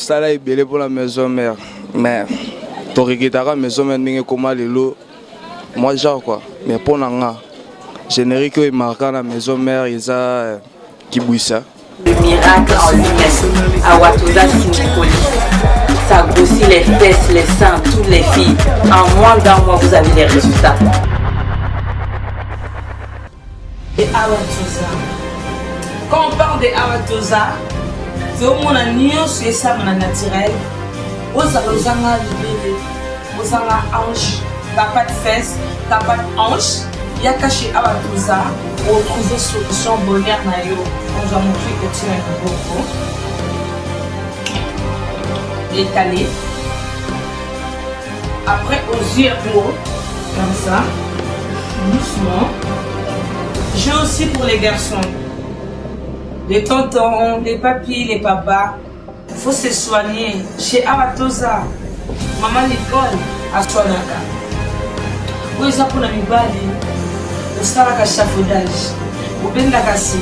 ça est belé pour la maison mère. Mais tu regardes la maison mère n'est comment les lots. Moi genre quoi. Mais pour l'anga générique est marquant la maison mère ils a qui bouille ça. Le miracle en lui-même à Watoza Sinikoli. Ça grossit les fesses, les seins, toutes les filles. En moins d'un mois, vous avez les résultats. Et Awatoza. Quand on parle de Awatoza, c'est au moins un c'est ça naturel. Aux alozanga libéré, aux anga hanche, t'as pas de fesses, t'as pas de hanche. Il y a caché Awatoza pour trouver solution bonheur naïo. On va montrer que tu as un beaucoup. Étalé. Après, aux yeux hauts, comme ça, doucement. J'ai aussi pour les garçons, les tontons, les papis, les papas. Il faut se soigner. Chez Awatoza, maman l'école à Soanaka. Où est-ce pour la mibali? Au Staraka chafaudage. Au Bendakasi.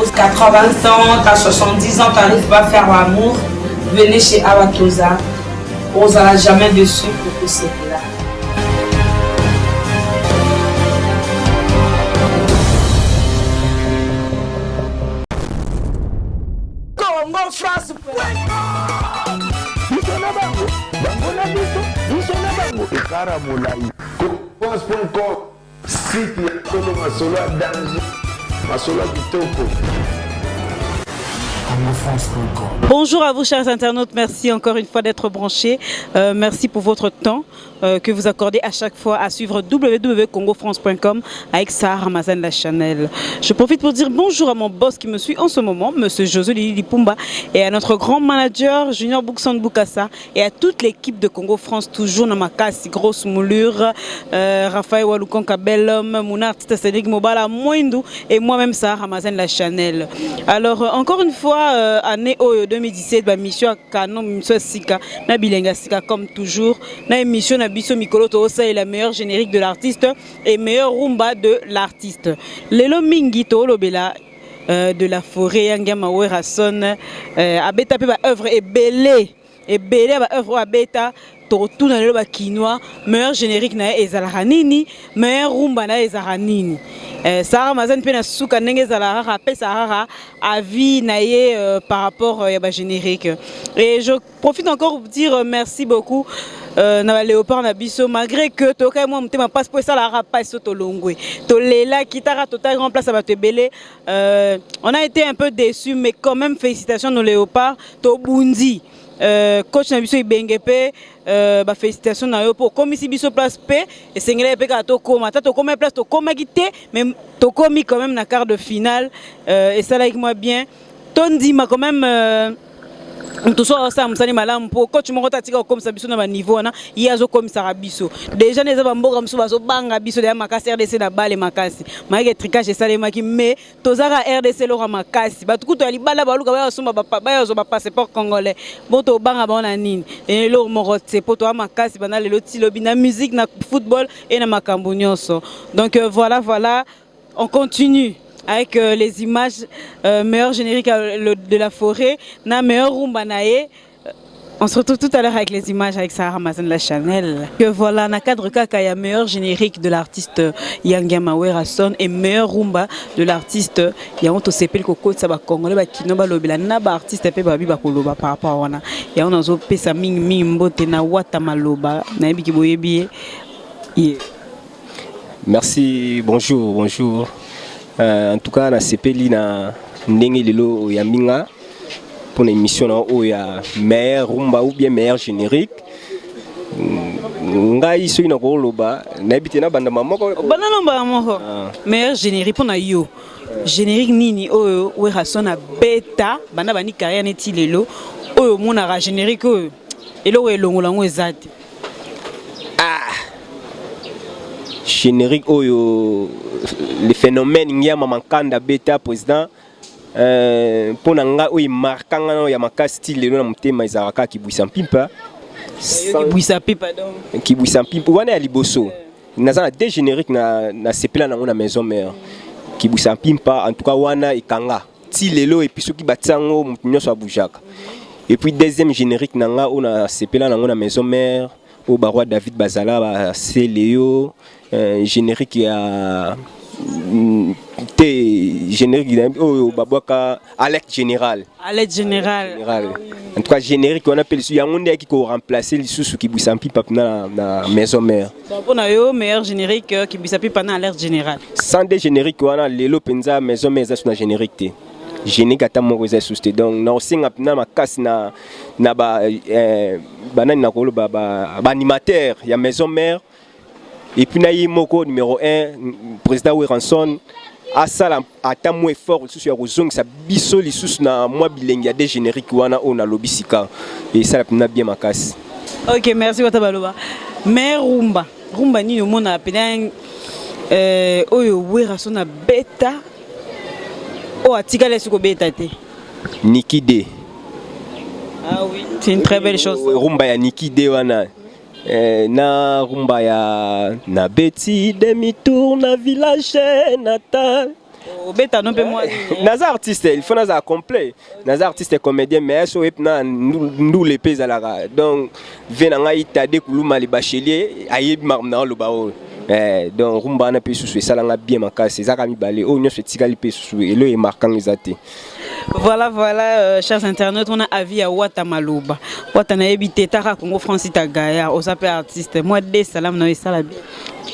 Aux 80 ans, à 70 ans, tu n'arrives pas à faire l'amour. Venez chez Awatoza. On ne sera jamais dessus pour que c'est là. Bonjour à vous chers internautes, merci encore une fois d'être branchés, merci pour votre temps que vous accordez à chaque fois à suivre www.congofrance.com avec Sarah Ramazan la Chanel. Je profite pour dire bonjour à mon boss qui me suit en ce moment, monsieur José Lili Pumba, et à notre grand manager Junior Bouksan Boukassa et à toute l'équipe de Congo France, toujours dans ma casse, grosse moulure, Raphaël Waloukan Kabelum, mon artiste Cédric Mobala Moindou et moi-même Sarah Ramazan la Chanel. Alors encore une fois, année 2017, mission Canon, mission Sika, na bilenga Sika comme toujours, na émission na biso Mikolo Tosa est la meilleure générique de l'artiste et meilleure rumba de l'artiste. Lelo mingi to lobela de la forêt Yangama Werason abeta pe ba œuvre et belé ba œuvre abeta tout na lelo ba kinois meilleur générique na ezala nini meilleur rumba na ezala nini. Sarah Ramazan pe na suka ndenge ezala rappel Sarah avis naie par rapport à ba générique. Et je profite encore pour dire merci beaucoup na Léopard na biso malgré que toka moi mutema passe pour ça la rapace to longwe to lela kitara total grand place à batebele. On a été un peu déçus mais quand même félicitations nos Léopard to bundi. Coach na biso ibengepe ba félicitations na yo pour comme ici biso place P et sengela pe ka to koma ta to koma place to koma gité mais to komi quand même na quart de finale et ça like moi bien tondi ma quand même tout ça ça musani malamu pour coach mo tatika comme ça biso na ba niveau na yazo comme ça biso déjà les abamboka muso bazo banga biso de makasi RDC na bale makasi maike tricage ça les maki mais tozara RDC lo makasi batuku to libala baluka ba soma ba yazo ba passeport congolais bon to banga ba na nini et lo mo rote pour to makasi bana le loti lobi na musique na football et na makambo nyonso donc voilà on continue avec les images meilleur générique de la forêt, na meilleur rumba nae. On se retrouve tout à l'heure avec les images avec Sarah Ramazan la Chanel. Que voilà, na cadre kaka ya meilleur générique de l'artiste Yangama Werason et meilleur rumba de l'artiste Yaonto Sepel Koko Tsaba Congolais ba kino ba lobela na ba artiste pe ba bi ba koloba par rapport wana. Ya on azo pesa mingi mbote na wata maloba na yebiki boyebi. Merci, bonjour. En tout cas, na sepeli na ndenge lelo ya minga pour une émission na o ya meilleur rumba ou bien meilleur générique. Ngai so ina ko loba na bité na banda mamoko. Banana mamoko. Meilleur générique pour na yo. Générique nini o Werason na beta banda bani carrière neti lelo o mona ra générique o elo elongolango ezate. Générique oyo le phénomène ngia mamakanda beta président pour nanga oyi markanga ya makasi style lelo na mutema izaraka kibwisa mpimpa kibwisa pipa donc kibwisa mpimpa wana ya liboso naza deux génériques na sepela nango na maison mère kibwisa mpimpa en tout cas wana ikanga ti lelo episo ki batsango mutu nyonso abujaka Et puis deuxième générique nanga on a sepela nanga na maison mère au baroi David Bazala ba c'est Léo générique ya générique oh babaka alerte général en tout cas générique on appelle ça yangonde qui ko remplacer les sous qui busampi papna na maison mère bon na yo meilleur générique qui busampi pana alerte général sans des génériques on a lelo penza maison mère ça na générique génique ata moko eza susté donc na osenga na makasi na ba banani na kolo ba animateur ya maison mère et puis na moko numéro 1 président Weranson a ça ata mo effort sur ya kozong sa biso lisusu na moi bilengi ya des génériques wana on a lobisika et ça na bien makasi. OK, merci wata baloba. Mère rumba ni mona pena oyo Weranson na beta. Oh, atikale suko beta te. Nikide. Ah oui, c'est une très belle chose. Rumba ya Nikide wana. Na rumba ya na beti demi-tour na village natal. Oh, beta non pe moi. Naza artiste, il faut naza complet. Naza artiste comédien mais so epna nous les pèse à la. Donc venanga itade kuluma li bachelier ayebi marna lo bao. Donc rumba na pe susu salanga bien makasi zaka mibale o nyo fetikali pe susu elo e marquant ezate. Voilà, chers internautes, on a avis à Wata Maloba. Wata na ebité taka Congo France ita gaya, on s'appelle artiste. Moi des salam na salabi.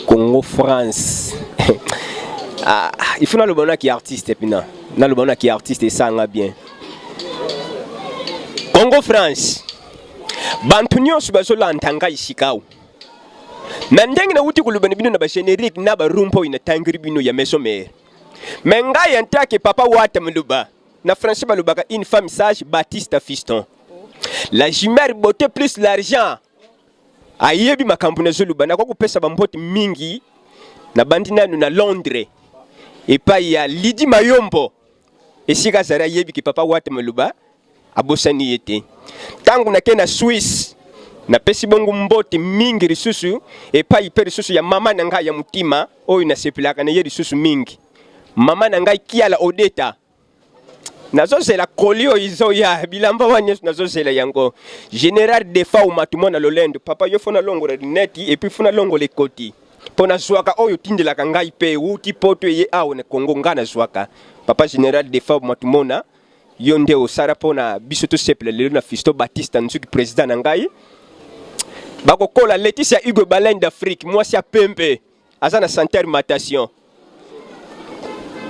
Congo France. Ah, il faut na le bona qui artiste pina. Na le bona qui artiste et ça nga bien. Congo France. Bantunyo subazola ntanga isikao. Na ndenge na wuti kulubani bino na ba générique na ba rumpo ina tangiri bino ya maison mère. Menga yantake papa Wata Maloba. Na français balobaka une femme sage Baptiste Fiston. La jumelle beauté plus l'argent. Ayebi makambo na zoluba na ko pesa bambote mingi na bandina na Londres. Et pas ya Lidi Mayombo. Et sika zara yebi ki papa Wata Maloba abosani yete. Tangu na kena Suisse na pesi bongo mbote mingi risusu et pas hyper risusu ya mama nanga ya mutima oyo na sepilaka na yeri risusu mingi. Mama nanga kiala Odeta. Nazo c'est la colio izo ya bilamba wanye nazo c'est la yango général defa ou matumona lolendo papa yo fona longo la neti et puis fona longo le koti pona swaka oyo tindela kangai pe uti poto ye awo ne Kongo ngana swaka papa général defa ou matumona yonde o sara pona biso to seple le na Fisto Baptiste nzuki président ngai bako kola Laetitia Hugo Baleine d'Afrique moi c'est pembe azana santé alimentation.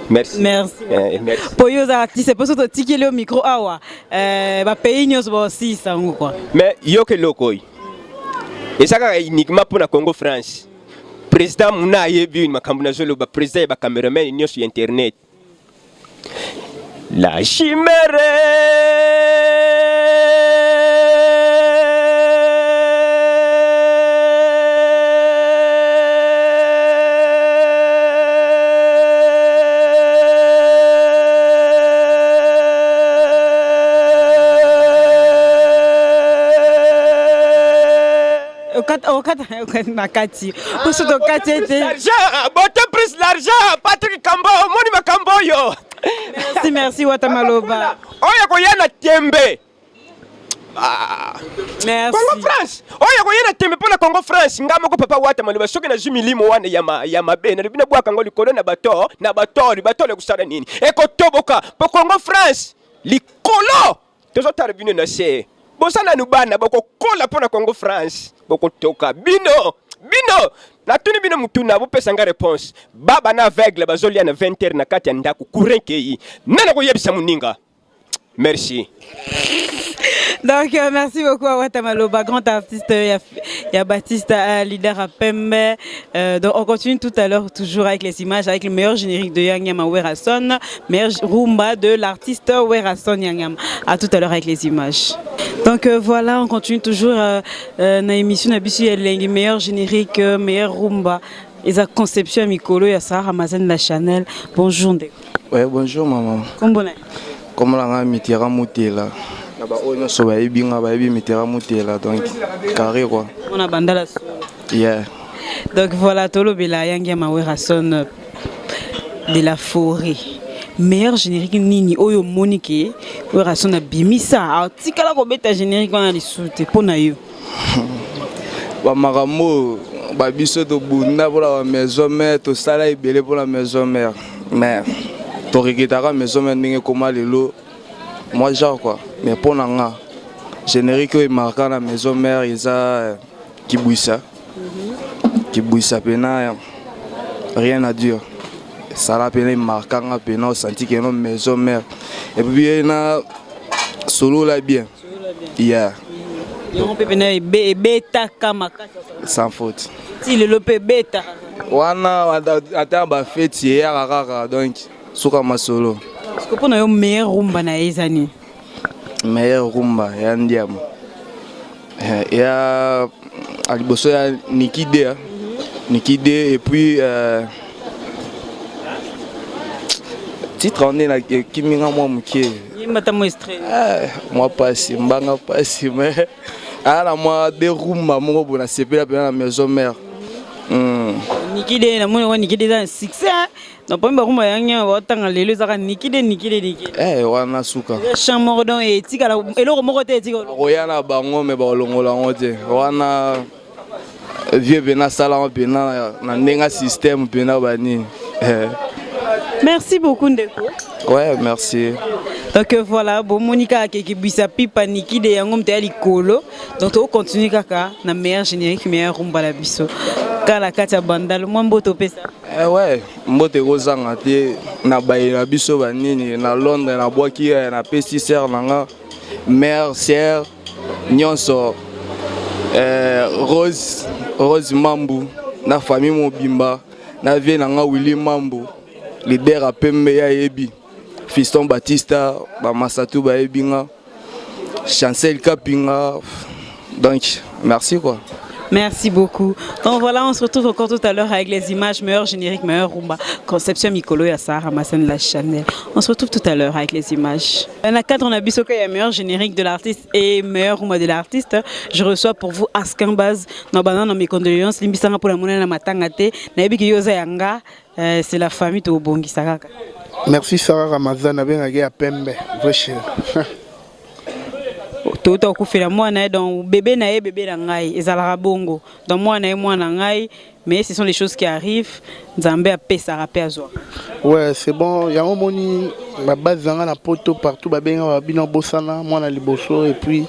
Merci. Merci. Merci. Pour les artistes, c'est pour ça que tu as le micro. Bah pays nous aussi ça quoi. Mais yo que lokoi. Et ça c'est uniquement pour la Congo France. Président muna yebi makambo na zolo ba président ba cameraman ni sur internet. La chimère. Nakati. Pour ce que Kati était. L'argent, beauté plus l'argent. Patrick Kambo, moni makambo yo. Merci Wata Maloba. Oya ko yana tembe. Merci. Congo France. Oya ko yana tembe pour la Congo France. Ngamo ko papa Wata Maloba soki na jumilimo wana ya mabe na bina bwa kango likolo na bato le kusala nini. Eko toboka pour Congo France. Likolo. Tozo tarbine na se. Bosana nubana boko kola pour la Congo France. Boko toka bino na tuni bino mutuna bo pesa nga réponse baba na aveugle bazolia na 20h na kati ya ndako kurenkei nana ko yebisa muninga. Merci. Donc merci beaucoup à Wata Maloba, grand artiste, il y a Baptiste, leader à Pembe. Donc on continue tout à l'heure toujours avec les images, avec le meilleur générique de Yangama Weranson, meilleur rumba de l'artiste Weranson Yangama. À tout à l'heure avec les images. Donc voilà, on continue toujours dans l'émission Nabisu Elengi, meilleur générique, meilleur rumba. Et sa conception à Mikolo, il y a Sarah Mazen la Chanel. Bonjour Ndeko. Ouais, bonjour maman. Comment la mitira moutela. Là-bas, on se voit bien, mitira moutela. Donc, carré quoi. On a bandala. Yeah. Donc voilà, Tolo Bela Yangama Weranson de la forêt. meilleur générique nini oyo Monique oyo rason na bimisa tikala ko beta générique wana lisute pona yo ba makambo ba biso to bunda pour la maison mère to sala ebele pour la maison mère mais to regretera maison mère ndenge koma lelo moi genre quoi mais pona nga générique oyo marquant la maison mère isa Kibwisa Kibwisa pena rien à dire ça la pena marquant pena senti que nos maison mère et puis na solo la bien yeah on peut venir beta kama sans faute si le lope beta wana ata ba fête hier kaka donc suka masolo parce que pona yo meilleur rumba na ezani meilleur rumba ya ndiamo ya aliboso ya Nikide et puis titre on est na kiminga moi mukie mata mo extrait moi passe mbanga passe mais ala moi de rumba mo bona sepela pena na maison mère Nikide na mona Nikide za succès na pomba rumba yanya watanga lelo zaka Nikide wana suka chambre don et tikala eloko moko te tikala oyana bango me ba longola ngote wana vieux bena sala bena na ndenga système bena bani merci beaucoup Ndeko. Ouais, merci. Donc voilà, bon Monica qui buisa pipa Nikide yango mte ali kolo. Donc on continue kaka na meilleur générique meilleur rumba la biso. Kala katia bandal moi mboto pesa. Ouais, mbote kozanga te na baye na biso banini na Londres na boaki na pesi sœur nanga mère sœur nyonso Rose Mambu na famille mobimba na vie nanga Willy Mambu leader a Pembe ya yebi Fiston Batista ba Masatu ba yebinga Chancel Kapinga donc merci quoi. Merci beaucoup. Donc voilà, on se retrouve encore tout à l'heure avec les images meilleur générique, meilleur rumba. Conception Mikolo et Sarah Massen la Chanel. On se retrouve tout à l'heure avec les images. Dans la cadre, on a Bisoka, il y a meilleur générique de l'artiste et meilleur rumba de l'artiste. Je reçois pour vous Askin Baz. Dans mes condoléances, Limbisanga pour la monnaie la matangate. Naibiki Yosa Yanga, c'est la famille de Obongi Saraka. Merci Sarah Ramazan, avec à Pembe. Vrai cher. Tout au coup fait la moi donc bébé naé bébé nangai ezalaka bongo donc moi nangai mais ce sont les choses qui arrivent Nzambe a pesa rapé azwa ouais c'est bon ya moni ma base zanga na poto partout ba benga ba bino bosana moi na liboso et puis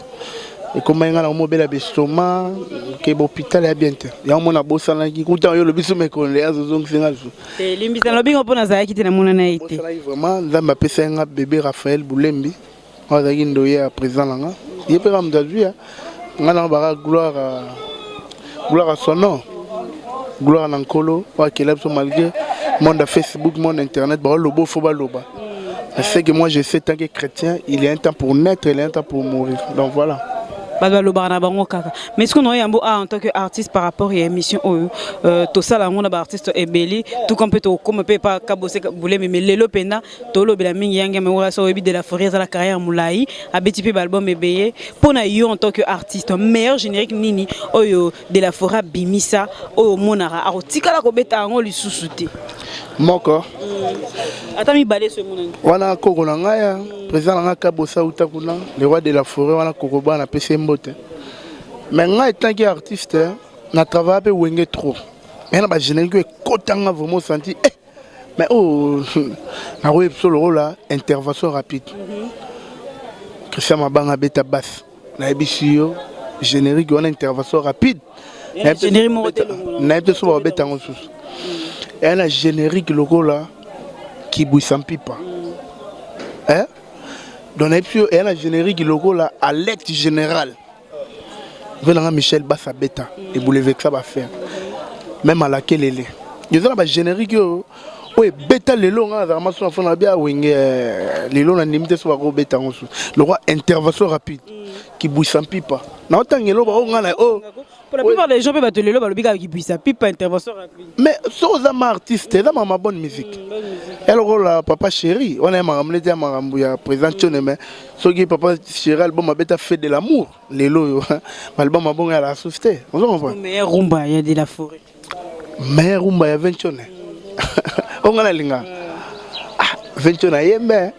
et comme nga na mobile bestoma ke hôpital ya bien te ya mona bosana ki kuta yo lobiso me konle azozong singa zo et limbisa lobingo pona za ki te na mona na ite vraiment Nzambe a pesa nga bébé Raphaël Boulembi on a ndoye à présent là il peut me dire on a gloire à son nom gloire à Nankolo parce qu'il a malgré monde Facebook monde internet bah le beau faut pas loba c'est que moi je sais tant que chrétien il y a un temps pour naître il y a un temps pour mourir donc voilà. Mais est-ce qu'on a un beau en tant qu'artiste par rapport à l'émission tout ça là on a artiste ebeli tout comme peut comme peut pas kabosé voulait mais lelo pena tolo bela mingi yanga mais wala so de la forêt à la carrière moulai abeti pe album ebeye pour na yo en tant qu'artiste meilleur générique nini oyo de la forêt bimisa oyo monara arotikala ko beta ngo lisusuti moko atami balé ce monde wana koko na ngaya président nga kabosa utakuna le roi de la forêt wana kokoba na PC mbote mais nga étant qu'artiste na travail peu wenge trop mais na ba générique kotanga vraiment senti mais oh na web solo là intervention rapide Christian Mabanga beta basse na ebisio générique wana intervention rapide générique motel na beta so beta ngosusu et la générique logo là qui bouille sans pipa hein donc et la générique logo là à l'aide générale venant Michel Bassa beta et vous levez que ça va faire même à laquelle elle est ils ont la générique oui beta les longs vraiment sont en bien wing les longs limité soit beta le roi intervention rapide qui bouille sans pipa na autant ngelo ba ngana oh pour la plupart des gens peuvent te le lobby qui puisse pipa intervention rapide mais so za artiste za ma bonne musique alors là papa chéri on a ramené à marambu ya présentation mais so qui papa chéri album beta fait de l'amour les lo album bon à la société on comprend meilleur rumba il y a de la forêt meilleur rumba ya 20 on a linga 20 ans na yembe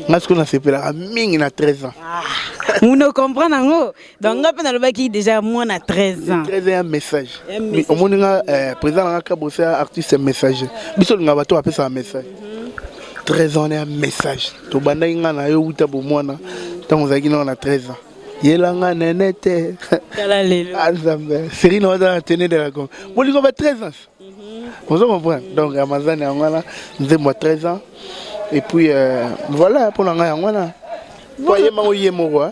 nga siko na sepelaka mingi na 13 ans. On ne comprend pas. Donc on a le qui déjà moins à 13 ans. 13 ans un message. Au monde nga président nga kabose artiste messager. Biso nga bato apesa un message. 13 ans un message. To banda nga na yo uta bo mwana. Tant ozaki na 13 ans. Yelanga nenete. Kala lelo. Azambe. Série no da tenir de la com. Bon ils ont 13 ans. Vous comprenez? Donc Amazon en voilà, nous avons 13 ans. Et puis voilà pour l'anga en voilà. Voyez moi yé moi.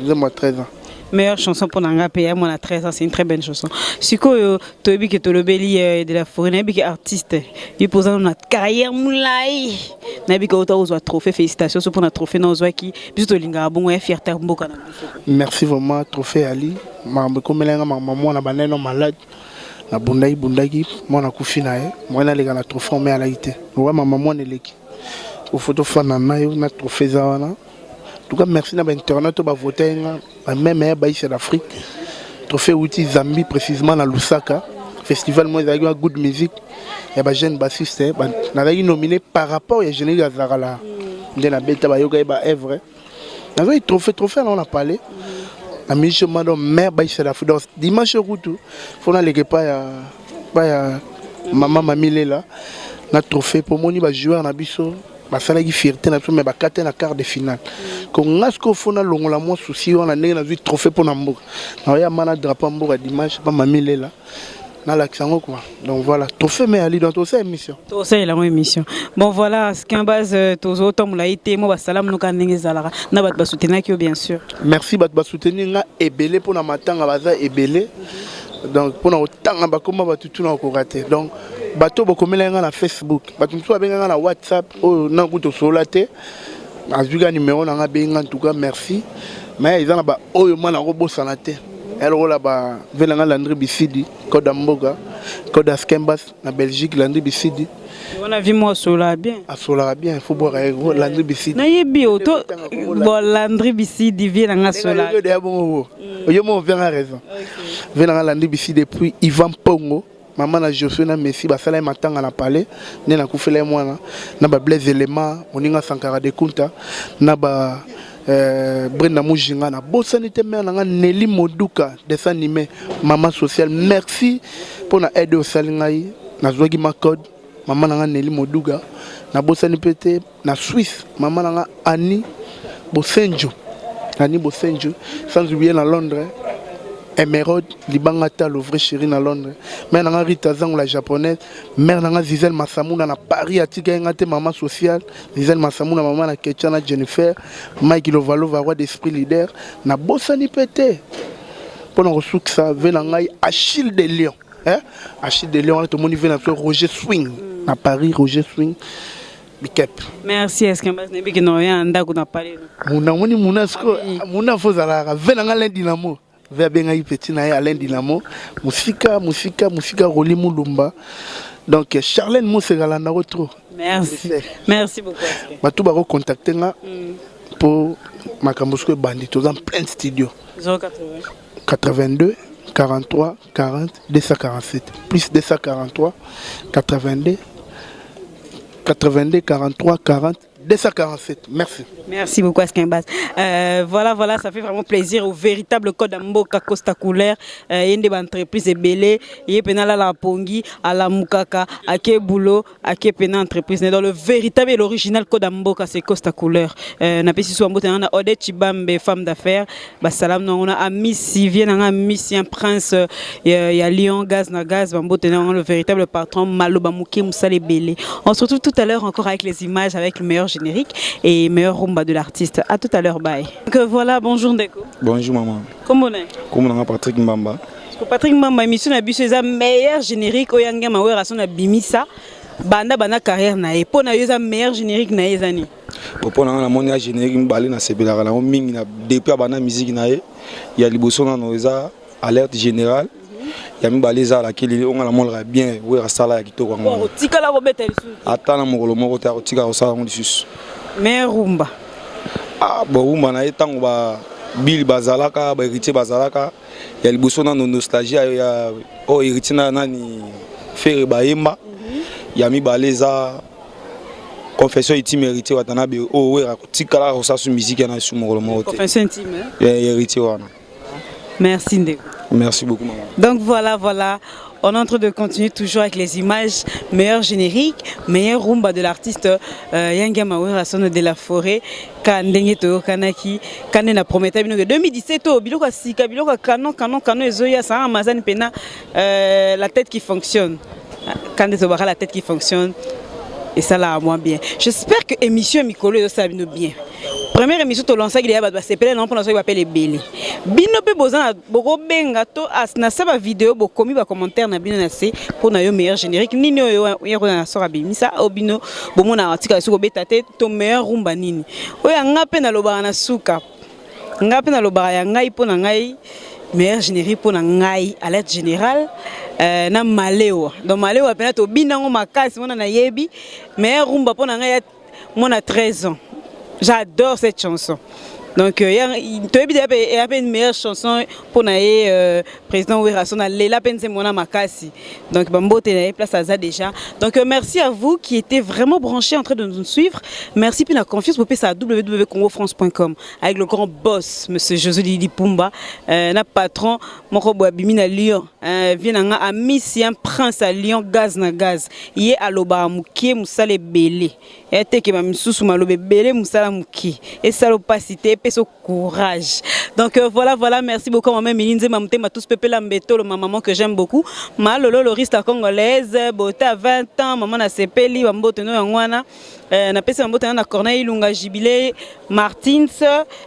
Nous avons 13 ans. Meilleure chanson pour Nanga PA, moi à 13 ans, c'est une très belle chanson. Si tu as vu que tu as le de la forêt, tu es artiste, tu poses dans notre carrière moulay. Tu as vu que tu as un trophée, félicitations pour notre trophée dans le qui, puis tu as un bon fierté. Merci vraiment, trophée Ali. Comme elle est maman, na banane malade. Na bundaki, moi na kufina moi na lega na trophée mais à la ité. Ouais maman ne leki. Au photo fana na yo na trophée zawana. En tout cas merci na internet ba voter même baïs d'Afrique. Trophée outil Zambie précisément na Lusaka. Festival moi avec good music. Ya ba jeune bassiste na la nominé par rapport à Général Azarala. Ndena beta ba yoga ba œuvre. Na zo trophée on a parlé. La mission madame mère baïs d'Afrique. Dimanche route faut na leke pas ya maman mamile là. Na trophée pour moni ba joueur na biso. Basala qui fierté na tout mais ba kate na quart de finale. Ko ngasko fona longola mo souci on a ndenge na trophée pour na mboka. Na ya mana drapeau mboka dimanche pas mamile là. Na l'accent quoi. Donc voilà, trophée mais ali dans toute cette émission. Tout ça est la émission. Bon voilà, ce qu'en base tozo tomula été mo basalam no ka ndenge zalara. Na bat basoutenir ki bien sûr. Merci bat basoutenir nga ebele pour na matanga baza ebele. Donc pour na otanga ba koma ba tutu na ko rater. Donc bato bokomela nga na Facebook, bato mso abenga nga na WhatsApp, o na kuto solate. Azuga numéro na nga benga en tout cas merci. Mais ils en a ba oyo mana robo sanate. Alors là ba venanga Landry Bisidi, Code Mboga, Code Skembas na Belgique Landry Bisidi. On a vu moi sola bien. A sola bien, il faut boire Landry Bisidi. Na yebi auto bon Landry Bisidi vient nga sola. Yo mo vient à raison. Venanga Landry Bisidi depuis Ivan Pongo. Maman na Josué na Messi basala matanga na palais ne na kufela mwana na ba Blaise Elema moninga Sankara de Kunta na ba Brenda Mujinga na bosanité mère na Nelly Moduka dessin animé maman sociale merci pour na aide au salingai na zogi ma code maman na Nelly Moduga na bosanité na Suisse maman na Annie Bosenjo sans oublier na Londres Emerald, Libangata, le vrai chéri à Londres. Mère Nanga Rita Zang, la japonaise. Mère Nanga Zizel Massamouna na Paris, à Tigayangate, maman sociale. Zizel Massamouna, maman na Ketchana Jennifer. Mike Lovalo, roi d'esprit leader. Na Bossani Pété. Pendant que ça, Venangaï, Achille de Lyon. Achille de Lyon, tout le monde vient à Roger Swing. À Paris, Roger Swing. Merci, est-ce que je n'ai pas rien à parler? Mouna Fozala, Venanga Dynamo. Vers Bengaï Petit na Alain Dinamo, Musika Roli Moulumba. Donc Charlène Moussegala na retro. Merci. Merci beaucoup. Batou baro contacter nga pour Makambosko Bandit dans plein de studios. 82 43 40 247 plus 243 82 43 40 247. Merci. Merci beaucoup, Askimbas. Voilà, ça fait vraiment plaisir au véritable code Mboka Costa Couleur. Il y a une entreprise belé, il y a pénal à la Pongi, à la Mukaka, à Kebulo, à Kepena entreprise. Dans le véritable et l'original code Mboka, c'est Costa Couleur. Na pesi so mbote na Odette Chibambe, femme d'affaires. Basalam na on a Miss vient na Miss un prince il y a Lyon gaz na gaz mbote na le véritable patron Maloba Muke Moussale belé. On se retrouve tout à l'heure encore avec les images avec le meilleur générique et meilleur rumba de l'artiste. À tout à l'heure, bye. Donc voilà, bonjour Ndeko. Bonjour maman. Comment on est? Comment on est Patrick Mbamba? Patrick Mbamba, émission na biso eza meilleur générique oyanga mawera son na bimisa. Banda carrière na e pona yoza meilleur générique na ezani. Pour na moni générique mbali na sebelaka na mingi na depuis bana musique na e ya liboso na noza alerte générale. Ya mibali za la kili on la molra bien wera sala ya kitoko ngo. O tika la robeta lisu. Atana mokolo moko ta tika o sala ngo lisu. Meilleur rumba. Ah bon rumba na etango ba Bill bazalaka ba héritier bazalaka ya liboso na nostalgie ya o héritier na nani Ferre Bayemba ya mibali za confession intime héritier watana be o we tikala ko sa su musique na su mokolo mo te Confession intime. héritier wana. Merci Ndeko. Merci beaucoup maman. Donc voilà, on est en train de continuer toujours avec les images, meilleur générique, meilleur rumba de l'artiste Yanga Mawera Son de la Forêt, Kandenge to Kanaki, Kanena Prometa bino 2017 biloko sika biloko canon ezoya ça Amazon pena la tête qui fonctionne. Quand tu la tête qui fonctionne et ça là moins bien. J'espère que émission Mikolo ça bino bien. Première émission to lancer il y a ba sepele non pour lancer va appeler Belé. Bino pe bozana boko benga to asna sa ba vidéo bo komi ba commentaire na bino na se pour na yo meilleur générique nini yo na sora bimisa obino bo mona article sur beta te to meilleur rumba nini. Oya ngape na loba na suka. Ngape na loba ya ngai po na ngai meilleur générique pour na ngai alerte générale na Maléo. Donc Maléo apena to binango makasi mona na yebi meilleur rumba po na ngai mona 13 ans. J'adore cette chanson. Donc, il y a une meilleure chanson pour le président Werason. La peine c'est Mona Makasi. Donc, Bambo est place à ça déjà. Donc, merci à vous qui étaient vraiment branchés en train de nous suivre. Merci pour la confiance. Vous pouvez ça à www.congofrance.com avec le grand boss, monsieur José Lili Pumba, notre patron, Moko Boabimina Lyon, vient à Miss un prince à Lyon, gaz na gaz. Il est à l'Oba Mouké, Moussale Belé. Et que ma missou malobe belé Moussala Mouké. Et ça l'opacité. Ce courage. Donc voilà, merci beaucoup maman Milinze Mamte ma tous Pepe Lambeto, ma maman que j'aime beaucoup. Ma lolo loriste congolaise, beauté à 20 ans, maman na sepeli, bambote no yangwana. Na pesi bambote na Corneille Lunga Jubilé Martins,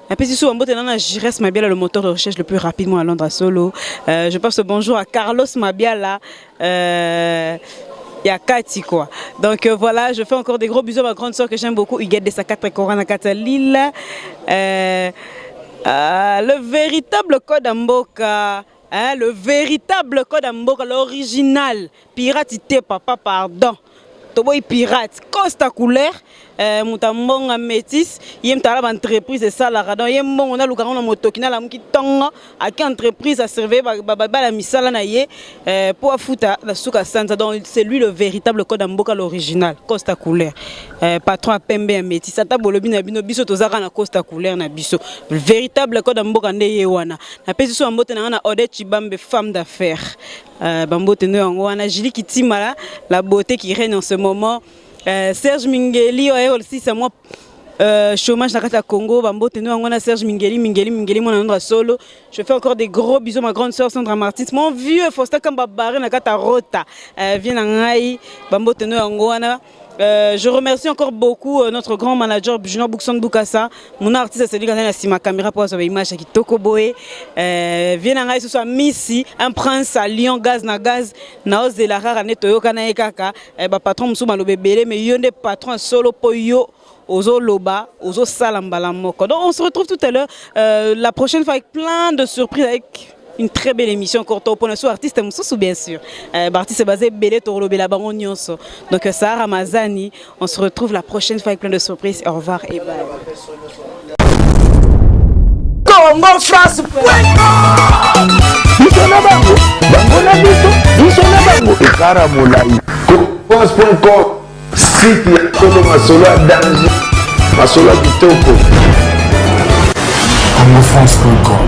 na pesi sou bambote na Jires Mabiala, le moteur de recherche le plus rapidement à Londres à Solo. Je passe bonjour à Carlos Mabiala. Il y a Kati quoi. Donc voilà, je fais encore des gros bisous à ma grande soeur que j'aime beaucoup, Huguette de Sakatre Corana Katalil. Le véritable code Mboka, hein, le véritable code Mboka, l'original. Piratité papa, pardon. Toboy pirate, Costa couleur, Moutambonga métis, yem talab entreprise et ça la radon, yem bon on a l'occasion de motokina la mki tonga, à quelle entreprise a servi la misala na ye, pour fouta la souka santa, donc c'est lui le véritable code Mboka l'original, Costa couleur, patron à Pembe métis, ça tabo le bina bino biso tozara na Costa couleur na biso, le véritable code Mboka nde yewana, na pesi so mbote na Odette Chibambe femme d'affaires. Bambote no yango wana Julie Kitimala, la beauté qui règne en ce moment. Serge Mingeli aussi c'est moi chômage na kata Congo. Bambote no yango wana Serge Mingeli mon Andra Solo. Je fais encore des gros bisous à ma grande sœur Sandra Martins. Mon vieux Fosta Kamba Baré na kata Rota. Vient na ngai Bambote no yango wana. Je remercie encore beaucoup notre grand manager Junior Boukson Boukassa, mon artiste c'est lui qui a ma caméra pour avoir image qui Toko Boé. Viens ce soit Missy, un prince à Lyon gaz na gaz, na ose de la rare année Toyoka na ekaka, patron Msouma lo bébé mais yonde patron solo poyo. Ozo Loba, Ozo Salambala Moko. Donc on se retrouve tout à l'heure la prochaine fois avec plein de surprises avec une très belle émission pour notre artiste Moussou bien sûr. L'artiste est basé Belé Toro Bela Baron Nyonso. Donc Sarah Ramazani, on se retrouve la prochaine fois avec plein de surprises. Au revoir et bye. Congo France. Site ya Kolo Masolo à danger, Masolo à Kitoko. Congofrance.com